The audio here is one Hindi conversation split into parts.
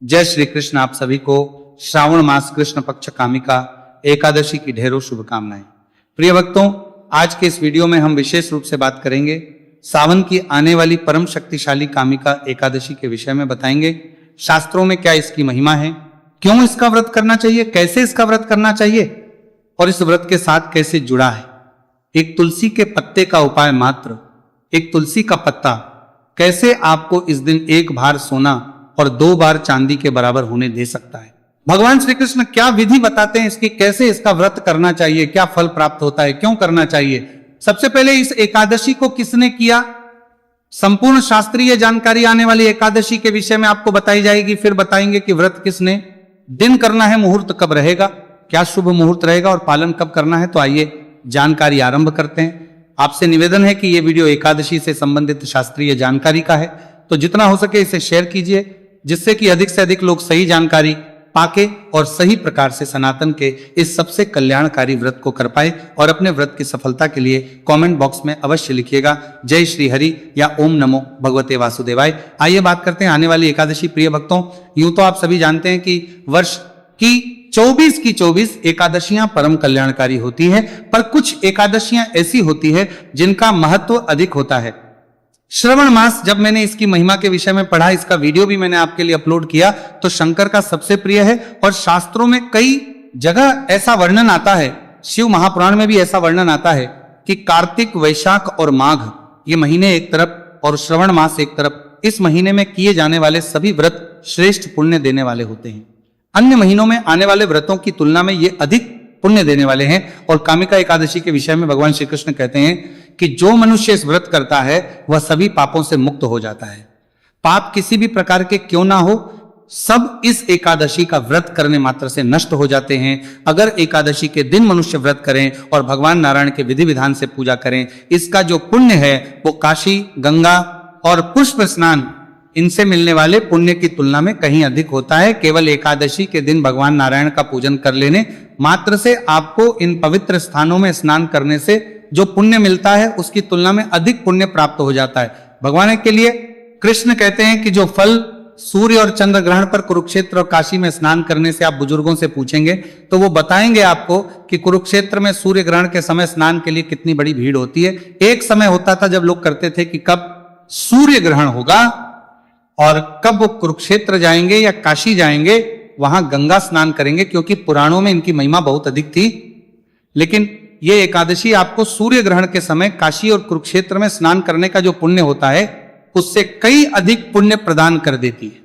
जय श्री कृष्ण। आप सभी को श्रावण मास कृष्ण पक्ष कामिका एकादशी की ढेरों शुभकामनाएं। प्रिय भक्तों, आज के इस वीडियो में हम विशेष रूप से बात करेंगे सावन की आने वाली परम शक्तिशाली कामिका एकादशी के विषय में बताएंगे। शास्त्रों में क्या इसकी महिमा है, क्यों इसका व्रत करना चाहिए, कैसे इसका व्रत करना चाहिए और इस व्रत के साथ कैसे जुड़ा है। एक तुलसी के पत्ते का उपाय मात्र, एक तुलसी का पत्ता कैसे आपको इस दिन एक बार सोना और 2 बार चांदी के बराबर होने दे सकता है। भगवान श्री कृष्ण क्या विधि बताते हैं इसकी, कैसे इसका व्रत करना चाहिए, क्या फल प्राप्त होता है, क्यों करना चाहिए। सबसे पहले इस एकादशी को किसने किया, संपूर्ण शास्त्रीय जानकारी आने वाली एकादशी के विषय में आपको बताई जाएगी। फिर बताएंगे कि व्रत किसने दिन करना है, मुहूर्त कब रहेगा, क्या शुभ मुहूर्त रहेगा और पालन कब करना है। तो आइए जानकारी आरंभ करते हैं। आपसे निवेदन है कि यह वीडियो एकादशी से संबंधित शास्त्रीय जानकारी का है, तो जितना हो सके इसे शेयर कीजिए, जिससे कि अधिक से अधिक लोग सही जानकारी पाके और सही प्रकार से सनातन के इस सबसे कल्याणकारी व्रत को कर पाए। और अपने व्रत की सफलता के लिए कमेंट बॉक्स में अवश्य लिखिएगा जय श्री हरि या ओम नमो भगवते वासुदेवाय। आइए बात करते हैं आने वाली एकादशी। प्रिय भक्तों, यूं तो आप सभी जानते हैं कि वर्ष की 24 की 24 एकादशियां परम कल्याणकारी होती है, पर कुछ एकादशियां ऐसी होती है जिनका महत्व अधिक होता है। श्रवण मास, जब मैंने इसकी महिमा के विषय में पढ़ा, इसका वीडियो भी मैंने आपके लिए अपलोड किया, तो शंकर का सबसे प्रिय है। और शास्त्रों में कई जगह ऐसा वर्णन आता है, शिव महापुराण में भी ऐसा वर्णन आता है कि कार्तिक, वैशाख और माघ ये महीने एक तरफ और श्रवण मास एक तरफ, इस महीने में किए जाने वाले सभी व्रत श्रेष्ठ पुण्य देने वाले होते हैं। अन्य महीनों में आने वाले व्रतों की तुलना में ये अधिक पुण्य देने वाले हैं। और कामिका एकादशी के विषय में भगवान श्री कृष्ण कहते हैं कि जो मनुष्य इस व्रत करता है वह सभी पापों से मुक्त हो जाता है। पाप किसी भी प्रकार के क्यों ना हो, सब इस एकादशी का व्रत करने मात्र से नष्ट हो जाते हैं। अगर एकादशी के दिन मनुष्य व्रत करें और भगवान नारायण के विधि विधान से पूजा करें, इसका जो पुण्य है वो काशी, गंगा और पुष्प स्नान, इनसे मिलने वाले पुण्य की तुलना में कहीं अधिक होता है। केवल एकादशी के दिन भगवान नारायण का पूजन कर लेने मात्र से आपको इन पवित्र स्थानों में स्नान करने से जो पुण्य मिलता है उसकी तुलना में अधिक पुण्य प्राप्त हो जाता है। भगवान के लिए कृष्ण कहते हैं कि जो फल सूर्य और चंद्र ग्रहण पर कुरुक्षेत्र और काशी में स्नान करने से आप बुजुर्गों से पूछेंगे तो वो बताएंगे आपको कि कुरुक्षेत्र में सूर्य ग्रहण के समय स्नान के लिए कितनी बड़ी भीड़ होती है। एक समय होता था जब लोग करते थे कि कब सूर्य ग्रहण होगा और कब वो कुरुक्षेत्र जाएंगे या काशी जाएंगे, वहां गंगा स्नान करेंगे, क्योंकि पुराणों में इनकी महिमा बहुत अधिक थी। लेकिन ये एकादशी आपको सूर्य ग्रहण के समय काशी और कुरुक्षेत्र में स्नान करने का जो पुण्य होता है उससे कई अधिक पुण्य प्रदान कर देती है।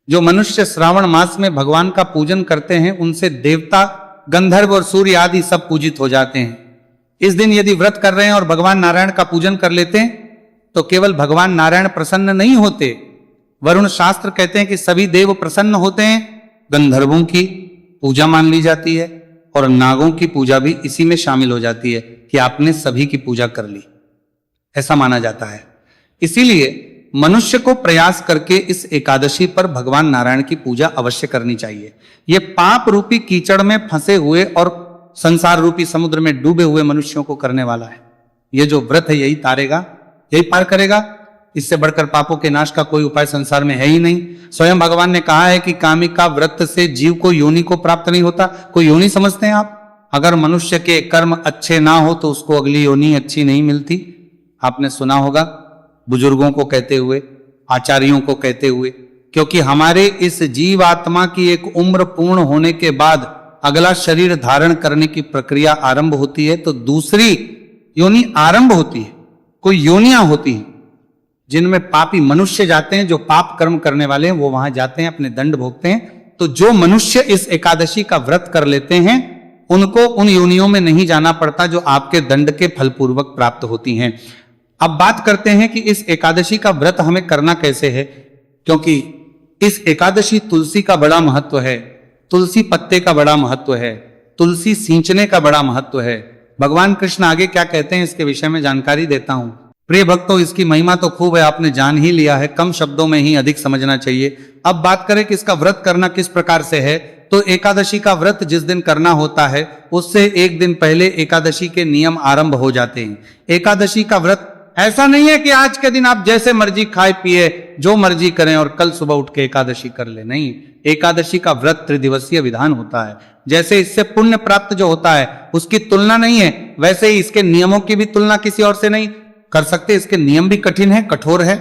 जो मनुष्य श्रावण मास में भगवान का पूजन करते हैं उनसे देवता, गंधर्व और सूर्य आदि सब पूजित हो जाते हैं। इस दिन यदि व्रत कर रहे हैं और भगवान नारायण का पूजन कर लेते हैं तो केवल भगवान नारायण प्रसन्न नहीं होते, वरुण शास्त्र कहते हैं कि सभी देव प्रसन्न होते हैं। गंधर्वों की पूजा मान ली जाती है और नागों की पूजा भी इसी में शामिल हो जाती है कि आपने सभी की पूजा कर ली, ऐसा माना जाता है। इसीलिए मनुष्य को प्रयास करके इस एकादशी पर भगवान नारायण की पूजा अवश्य करनी चाहिए। ये पाप रूपी कीचड़ में फंसे हुए और संसार रूपी समुद्र में डूबे हुए मनुष्यों को करने वाला है। ये जो व्रत है यही तारेगा, यही पार करेगा। इससे बढ़कर पापों के नाश का कोई उपाय संसार में है ही नहीं। स्वयं भगवान ने कहा है कि कामिका व्रत से जीव को योनि को प्राप्त नहीं होता। कोई योनि समझते हैं आप? अगर मनुष्य के कर्म अच्छे ना हो तो उसको अगली योनि अच्छी नहीं मिलती। आपने सुना होगा बुजुर्गों को कहते हुए, आचार्यों को कहते हुए, क्योंकि हमारे इस जीवात्मा की एक उम्र पूर्ण होने के बाद अगला शरीर धारण करने की प्रक्रिया आरंभ होती है, तो दूसरी योनि आरंभ होती है। कोई योनियां होती हैं जिनमें पापी मनुष्य जाते हैं, जो पाप कर्म करने वाले हैं वो वहां जाते हैं, अपने दंड भोगते हैं। तो जो मनुष्य इस एकादशी का व्रत कर लेते हैं उनको उन योनियों में नहीं जाना पड़ता जो आपके दंड के फलपूर्वक प्राप्त होती हैं। अब बात करते हैं कि इस एकादशी का व्रत हमें करना कैसे है, क्योंकि इस एकादशी तुलसी का बड़ा महत्व है, तुलसी पत्ते का बड़ा महत्व है, तुलसी सींचने का बड़ा महत्व है। भगवान कृष्ण आगे क्या कहते हैं इसके विषय में जानकारी देता हूं। प्रिय भक्तों, इसकी महिमा तो खूब है, आपने जान ही लिया है, कम शब्दों में ही अधिक समझना चाहिए। अब बात करें कि इसका व्रत करना किस प्रकार से है, तो एकादशी का व्रत जिस दिन करना होता है उससे एक दिन पहले एकादशी के नियम आरंभ हो जाते हैं। एकादशी का व्रत ऐसा नहीं है कि आज के दिन आप जैसे मर्जी खाए पिए जो मर्जी करें और कल सुबह उठ के एकादशी कर ले। नहीं, एकादशी का व्रत त्रिदिवसीय विधान होता है। जैसे इससे पुण्य प्राप्त जो होता है उसकी तुलना नहीं है, वैसे ही इसके नियमों की भी तुलना किसी और से नहीं कर सकते। इसके नियम भी कठिन है, कठोर है,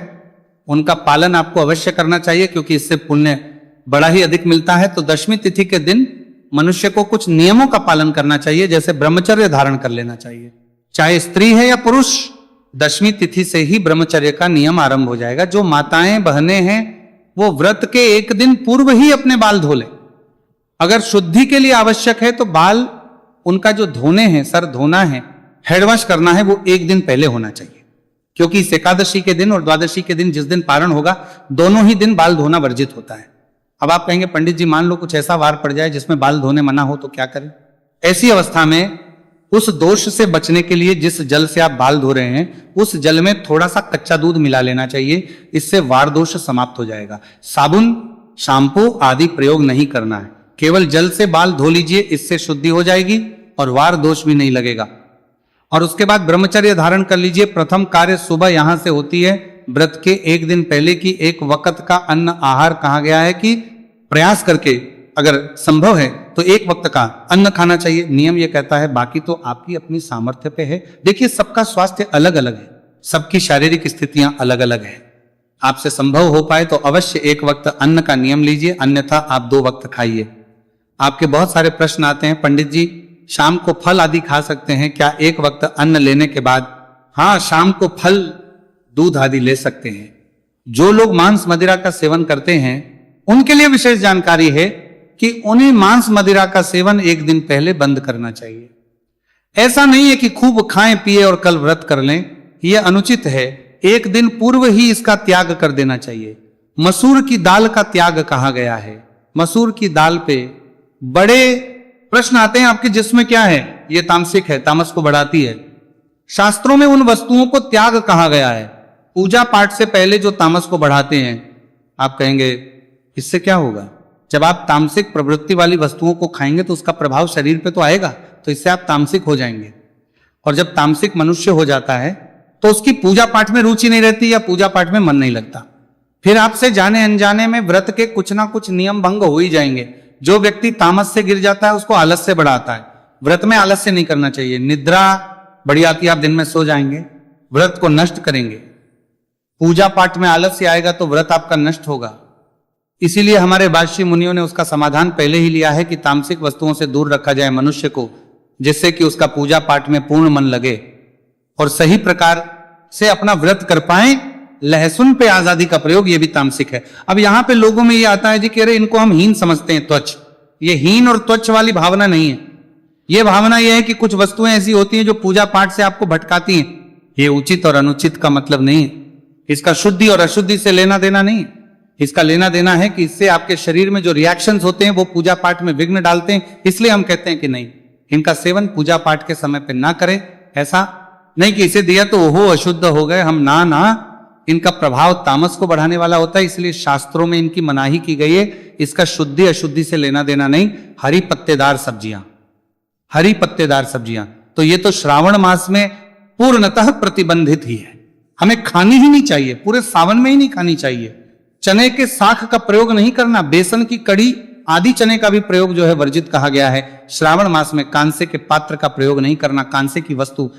उनका पालन आपको अवश्य करना चाहिए क्योंकि इससे पुण्य बड़ा ही अधिक मिलता है। तो दशमी तिथि के दिन मनुष्य को कुछ नियमों का पालन करना चाहिए, जैसे ब्रह्मचर्य धारण कर लेना चाहिए, चाहे स्त्री है या पुरुष। दशमी तिथि से ही ब्रह्मचर्य का नियम आरंभ हो जाएगा। जो माताएं बहनें हैं वो व्रत के एक दिन पूर्व ही अपने बाल धो ले। अगर शुद्धि के लिए आवश्यक है तो बाल उनका जो धोने हैं, सर धोना है, हेड वॉश करना है, वो एक दिन पहले होना चाहिए, क्योंकि इस एकादशी के दिन और द्वादशी के दिन जिस दिन पारण होगा दोनों ही दिन बाल धोना वर्जित होता है। अब आप कहेंगे पंडित जी मान लो कुछ ऐसा वार पड़ जाए जिसमें बाल धोने मना हो तो क्या करें? ऐसी अवस्था में उस दोष से बचने के लिए जिस जल से आप बाल धो रहे हैं उस जल में थोड़ा सा कच्चा दूध मिला लेना चाहिए, इससे वार दोष समाप्त हो जाएगा। साबुन, शैम्पू आदि प्रयोग नहीं करना है, केवल जल से बाल धो लीजिए, इससे शुद्धि हो जाएगी और वार दोष भी नहीं लगेगा। और उसके बाद ब्रह्मचर्य धारण कर लीजिए। प्रथम कार्य सुबह यहां से होती है, व्रत के एक दिन पहले की एक वक्त का अन्न आहार कहा गया है कि प्रयास करके अगर संभव है तो एक वक्त का अन्न खाना चाहिए, नियम ये कहता है। बाकी तो आपकी अपनी सामर्थ्य पे है। देखिए सबका स्वास्थ्य अलग अलग है, सबकी शारीरिक स्थितियां अलग अलग है। आपसे संभव हो पाए तो अवश्य एक वक्त अन्न का नियम लीजिए, अन्यथा आप 2 वक्त खाइए। आपके बहुत सारे प्रश्न आते हैं, पंडित जी शाम को फल आदि खा सकते हैं क्या एक वक्त अन्न लेने के बाद? हाँ, शाम को फल दूध आदि ले सकते हैं। जो लोग मांस मदिरा का सेवन करते हैं उनके लिए विशेष जानकारी है कि उन्हें मांस मदिरा का सेवन एक दिन पहले बंद करना चाहिए। ऐसा नहीं है कि खूब खाएं पिए और कल व्रत कर लें, यह अनुचित है। एक दिन पूर्व ही इसका त्याग कर देना चाहिए। मसूर की दाल का त्याग कहा गया है। मसूर की दाल पे बड़े प्रश्न आते हैं आपके, जिसमें क्या है? यह तामसिक है, तामस को बढ़ाती है। शास्त्रों में उन वस्तुओं को त्याग कहा गया है। पूजा पाठ से पहले जो तामस को बढ़ाते हैं, आप कहेंगे इससे क्या होगा? जब आप तामसिक प्रवृत्ति वाली वस्तुओं को खाएंगे तो उसका प्रभाव शरीर पे तो आएगा, तो इससे आप तामसिक हो जाएंगे। और जब तामसिक मनुष्य हो जाता है तो उसकी पूजा पाठ में रुचि नहीं रहती या पूजा पाठ में मन नहीं लगता। फिर आपसे जाने अनजाने में व्रत के कुछ ना कुछ नियम भंग हो ही जाएंगे। जो व्यक्ति तामस से गिर जाता है उसको आलस्य बढ़ाता है। व्रत में आलस्य नहीं करना चाहिए। निद्रा बड़ी आती है, आप दिन में सो जाएंगे, व्रत को नष्ट करेंगे। पूजा पाठ में आलस्य आएगा तो व्रत आपका नष्ट होगा। इसीलिए हमारे भाष्य मुनियों ने उसका समाधान पहले ही लिया है कि तामसिक वस्तुओं से दूर रखा जाए मनुष्य को, जिससे कि उसका पूजा पाठ में पूर्ण मन लगे और सही प्रकार से अपना व्रत कर पाए। लहसुन पे आजादी का प्रयोग ये भी तामसिक है। अब यहां पे लोगों में ये आता है जी कि अरे इनको हम हीन समझते हैं, त्वच। ये हीन और त्वच वाली भावना नहीं है। ये भावना ये है कि कुछ वस्तुएं ऐसी होती हैं जो पूजा पाठ से आपको भटकाती हैं। ये उचित और अनुचित का मतलब नहीं है। इसका शुद्धि और अशुद्धि से लेना देना नहीं है। इसका लेना देना है कि इससे आपके शरीर में जो रिएक्शंस होते हैं वो पूजा पाठ में विघ्न डालते हैं। इसलिए हम कहते हैं कि नहीं, इनका सेवन पूजा पाठ के समय पे ना करें। ऐसा नहीं कि इसे दिया तो वो अशुद्ध हो गए हम, ना, इनका प्रभाव तामस को बढ़ाने वाला होता है। इसलिए शास्त्रों में इनकी मनाही की गई है। इसका शुद्धि अशुद्धि से लेना देना नहीं। हरी पत्तेदार सब्जियां, हरी पत्तेदार सब्जियां तो ये तो श्रावण मास में पूर्णतः प्रतिबंधित ही है, हमें खानी ही नहीं चाहिए, पूरे सावन में ही नहीं खानी चाहिए। चने के साख का प्रयोग नहीं करना, बेसन की कड़ी आदि चने का भी प्रयोग जो है वर्जित कहा गया है। श्रावण मास में कांसे के पात्र का प्रयोग नहीं करना, कांसे की वस्तु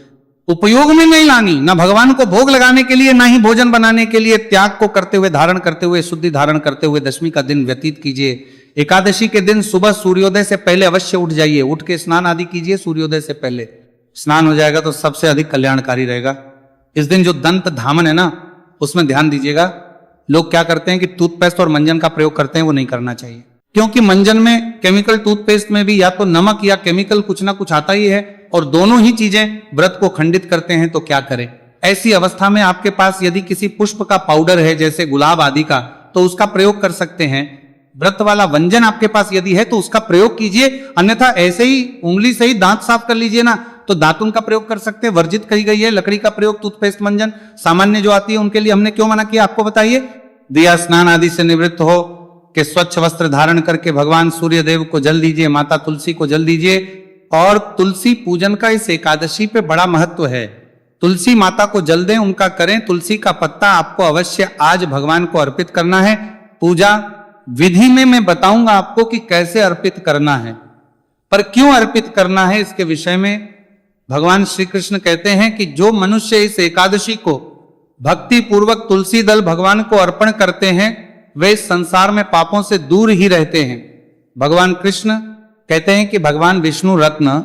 उपयोग में नहीं लानी, ना भगवान को भोग लगाने के लिए, ना ही भोजन बनाने के लिए। त्याग को करते हुए, धारण करते हुए, शुद्धि धारण करते हुए दशमी का दिन व्यतीत कीजिए। एकादशी के दिन सुबह सूर्योदय से पहले अवश्य उठ जाइए, उठ के स्नान आदि कीजिए। सूर्योदय से पहले स्नान हो जाएगा तो सबसे अधिक कल्याणकारी रहेगा। इस दिन जो दंत धामन है ना, उसमें ध्यान दीजिएगा। लोग क्या करते हैं कि टूथपेस्ट और मंजन का प्रयोग करते हैं, वो नहीं करना चाहिए, क्योंकि मंजन में केमिकल, टूथपेस्ट में भी या तो नमक या केमिकल कुछ ना कुछ आता ही है, और दोनों ही चीजें व्रत को खंडित करते हैं। तो क्या करें? ऐसी अवस्था में आपके पास यदि किसी पुष्प का पाउडर है, जैसे गुलाब आदि का, तो उसका प्रयोग कर सकते हैं। व्रत वाला व्यंजन आपके पास यदि है तो उसका प्रयोग कीजिए, अन्यथा ऐसे ही उंगली से ही दांत साफ कर लीजिए ना, तो दातुन का प्रयोग कर सकते हैं। वर्जित कही गई है लकड़ी का प्रयोग, टूथपेस्ट, मंजन सामान्य जो आती है उनके लिए हमने क्यों मना किया आपको बताइए? दिया स्नान आदि से निवृत्त हो के स्वच्छ वस्त्र धारण करके भगवान सूर्य देव को जल दीजिए, माता तुलसी को जल दीजिए। और तुलसी पूजन का इस एकादशी पे बड़ा महत्व है। तुलसी माता को जल दें, उनका करें। तुलसी का पत्ता आपको अवश्य आज भगवान को अर्पित करना है। पूजा विधि में मैं बताऊंगा आपको कि कैसे अर्पित करना है, पर क्यों अर्पित करना है इसके विषय में भगवान श्री कृष्ण कहते हैं कि जो मनुष्य इस एकादशी को भक्ति पूर्वक तुलसी दल भगवान को अर्पण करते हैं वे इस संसार में पापों से दूर ही रहते हैं। भगवान कृष्ण कहते हैं कि भगवान विष्णु रत्न,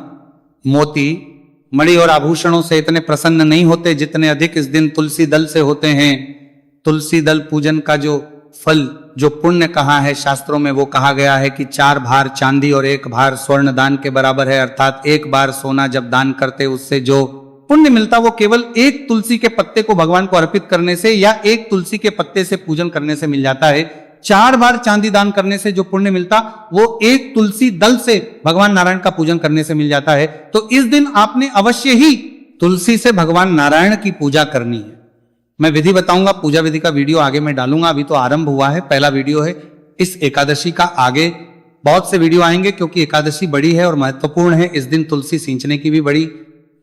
मोती, मणि और आभूषणों से इतने प्रसन्न नहीं होते जितने अधिक इस दिन तुलसी दल से होते हैं। तुलसी दल पूजन का जो फल, जो पुण्य कहा है शास्त्रों में, वो कहा गया है कि 4 भार चांदी और 1 भार स्वर्ण दान के बराबर है। अर्थात 1 बार सोना जब दान करते उससे जो पुण्य मिलता वो केवल 1 तुलसी के पत्ते को भगवान को अर्पित करने से या 1 तुलसी के पत्ते से पूजन करने से मिल जाता है। 4 बार चांदी दान करने से जो पुण्य मिलता वो 1 तुलसी दल से भगवान नारायण का पूजन करने से मिल जाता है। तो इस दिन आपने अवश्य ही तुलसी से भगवान नारायण की पूजा करनी है। मैं विधि बताऊंगा, पूजा विधि का वीडियो आगे मैं डालूंगा, अभी तो आरंभ हुआ है, पहला वीडियो है। इस एकादशी का आगे बहुत से वीडियो आएंगे क्योंकि एकादशी बड़ी है और महत्वपूर्ण है। इस दिन तुलसी सींचने की भी बड़ी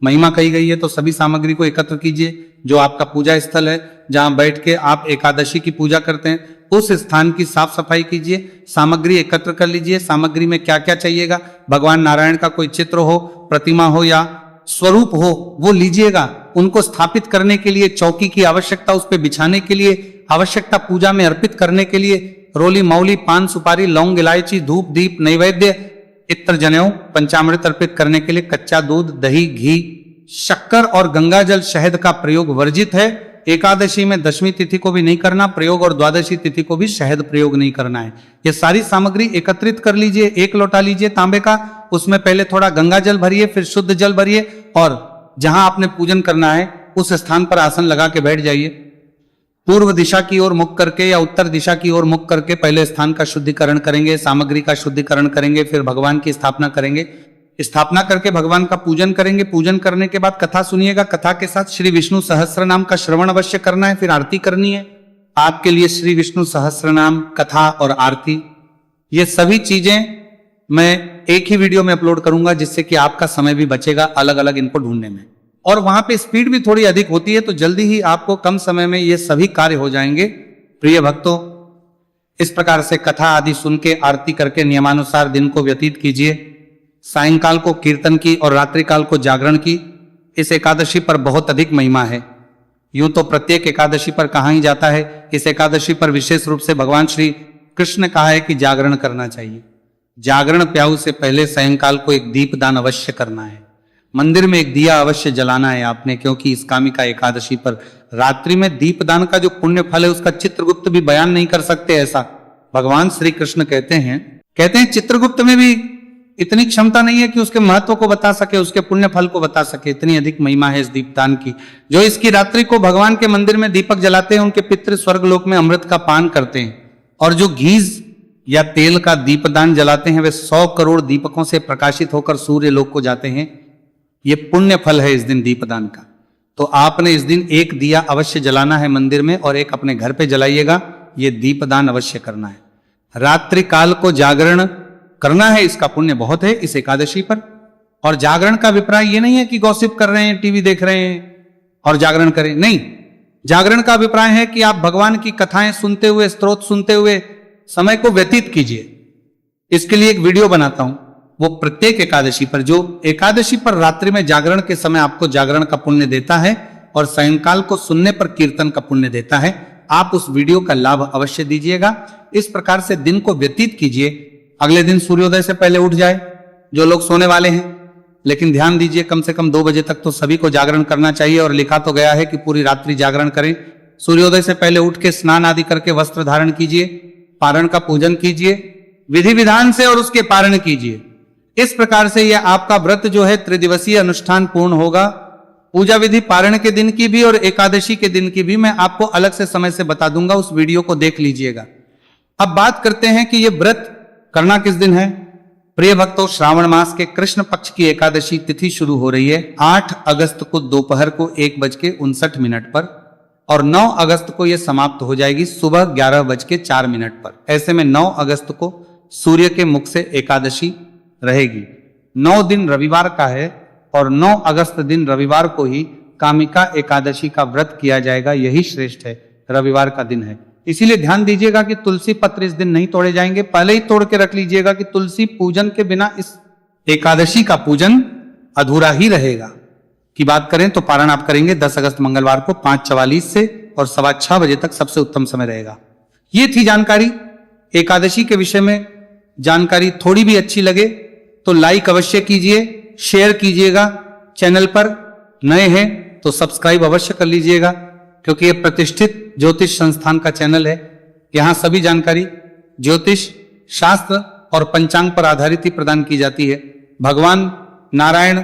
महिमा कही गई है। तो सभी सामग्री को एकत्र कीजिए। जो आपका पूजा स्थल है जहां बैठ के आप एकादशी की पूजा करते हैं उस स्थान की साफ सफाई कीजिए, सामग्री एकत्र कर लीजिए। सामग्री में क्या क्या चाहिएगा, भगवान नारायण का कोई चित्र हो, प्रतिमा हो या स्वरूप हो वो लीजिएगा। उनको स्थापित करने के लिए चौकी की आवश्यकता, उस पर बिछाने के लिए आवश्यकता, पूजा में अर्पित करने के लिए रोली, मौली, पान, सुपारी, लौंग, इलायची, धूप, दीप, नैवेद्य, इत्र, जनेऊ, पंचामृत अर्पित करने के लिए कच्चा दूध, दही, घी, शक्कर और गंगाजल, शहद का प्रयोग वर्जित है। एकादशी में दशमी तिथि को भी नहीं करना प्रयोग और द्वादशी तिथि को भी शहद प्रयोग नहीं करना है। ये सारी सामग्री एकत्रित कर लीजिए। 1 लोटा लीजिए तांबे का, उसमें पहले थोड़ा गंगा जल भरिए, फिर शुद्ध जल भरिए और जहां आपने पूजन करना है उस स्थान पर आसन लगा के बैठ जाइए। पूर्व दिशा की ओर मुख करके या उत्तर दिशा की ओर मुख करके पहले स्थान का शुद्धिकरण करेंगे, सामग्री का शुद्धिकरण करेंगे, फिर भगवान की स्थापना करेंगे। स्थापना करके भगवान का पूजन करेंगे। पूजन करने के बाद कथा सुनिएगा। कथा के साथ श्री विष्णु सहस्त्र नाम का श्रवण अवश्य करना है, फिर आरती करनी है। आपके लिए श्री विष्णु सहस्त्र नाम, कथा और आरती, ये सभी चीजें मैं एक ही वीडियो में अपलोड करूंगा जिससे कि आपका समय भी बचेगा अलग अलग इनको ढूंढने में, और वहां पे स्पीड भी थोड़ी अधिक होती है तो जल्दी ही आपको कम समय में ये सभी कार्य हो जाएंगे। प्रिय भक्तों, इस प्रकार से कथा आदि सुन के आरती करके नियमानुसार दिन को व्यतीत कीजिए। सायंकाल को कीर्तन की और रात्रि काल को जागरण की। इस एकादशी पर बहुत अधिक महिमा है। यूं तो प्रत्येक एकादशी पर कहा ही जाता है, इस एकादशी पर विशेष रूप से भगवान श्री कृष्ण ने कहा है कि जागरण करना चाहिए। जागरण प्याऊ से पहले सायंकाल को एक दीपदान अवश्य करना है। मंदिर में एक दिया अवश्य जलाना है आपने, क्योंकि इस कामिका एकादशी पर रात्रि में दीपदान का जो पुण्य फल है उसका चित्रगुप्त भी बयान नहीं कर सकते। ऐसा भगवान श्री कृष्ण कहते हैं चित्रगुप्त में भी इतनी क्षमता नहीं है कि उसके महत्व को बता सके, उसके पुण्य फल को बता सके। इतनी अधिक महिमा है इस दीपदान की। जो इसकी रात्रि को भगवान के मंदिर में दीपक जलाते हैं उनके पितृ स्वर्गलोक में अमृत का पान करते हैं, और जो घीज या तेल का दीपदान जलाते हैं वे 100 करोड़ दीपकों से प्रकाशित होकर सूर्य लोक को जाते हैं। ये पुण्य फल है इस दिन दीपदान का। तो आपने इस दिन एक दिया अवश्य जलाना है मंदिर में और एक अपने घर पे जलाइएगा। ये दीपदान अवश्य करना है। रात्रि काल को जागरण करना है, इसका पुण्य बहुत है इस एकादशी पर। और जागरण का अभिप्राय ये नहीं है कि गॉसिप कर रहे हैं, टीवी देख रहे हैं और जागरण करें, नहीं। जागरण का अभिप्राय है कि आप भगवान की कथाएं सुनते हुए, स्तोत्र सुनते हुए समय को व्यतीत कीजिए। इसके लिए एक वीडियो बनाता हूं, वो प्रत्येक एकादशी पर, जो एकादशी पर रात्रि में जागरण के समय आपको जागरण का पुण्य देता है और सायंकाल को सुनने पर कीर्तन का पुण्य देता है। आप उस वीडियो का लाभ अवश्य दीजिएगा। इस प्रकार से दिन को व्यतीत कीजिए। अगले दिन सूर्योदय से पहले उठ जाए जो लोग सोने वाले हैं, लेकिन ध्यान दीजिए कम से कम 2 बजे तक तो सभी को जागरण करना चाहिए। और लिखा तो गया है कि पूरी रात्रि जागरण करें। सूर्योदय से पहले उठ के स्नान आदि करके वस्त्र धारण कीजिए, पारण का पूजन कीजिए विधि विधान से और उसके पारण कीजिए। इस प्रकार से यह आपका व्रत जो है त्रिदिवसीय अनुष्ठान पूर्ण होगा। पूजा विधि पारण के दिन की भी और एकादशी के दिन की भी मैं आपको अलग से समय से बता दूंगा, उस वीडियो को देख लीजिएगा। अब बात करते हैं कि यह व्रत करना किस दिन है। प्रिय भक्तों, श्रावण मास के कृष्ण पक्ष की एकादशी तिथि शुरू हो रही है 8 अगस्त को दोपहर को 1:59 पर, और 9 अगस्त को यह समाप्त हो जाएगी सुबह 11:04 पर। ऐसे में 9 अगस्त को सूर्य के मुख से एकादशी रहेगी। 9 दिन रविवार का है और 9 अगस्त दिन रविवार को ही कामिका एकादशी का व्रत किया जाएगा, यही श्रेष्ठ है। रविवार का दिन है, इसीलिए ध्यान दीजिएगा कि तुलसी पत्र इस दिन नहीं तोड़े जाएंगे। पहले ही तोड़ के रख लीजिएगा कि तुलसी पूजन के बिना इस एकादशी का पूजन अधूरा ही रहेगा। की बात करें तो पारण आप करेंगे 10 अगस्त मंगलवार को 5:44 से और 6:15 बजे तक सबसे उत्तम समय रहेगा। ये थी जानकारी एकादशी के विषय में। जानकारी थोड़ी भी अच्छी लगे तो लाइक अवश्य कीजिए, शेयर कीजिएगा। चैनल पर नए हैं तो सब्सक्राइब अवश्य कर लीजिएगा, क्योंकि यह प्रतिष्ठित ज्योतिष संस्थान का चैनल है। यहां सभी जानकारी ज्योतिष शास्त्र और पंचांग पर आधारित ही प्रदान की जाती है। भगवान नारायण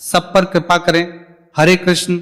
सब पर कृपा करें। हरे कृष्ण।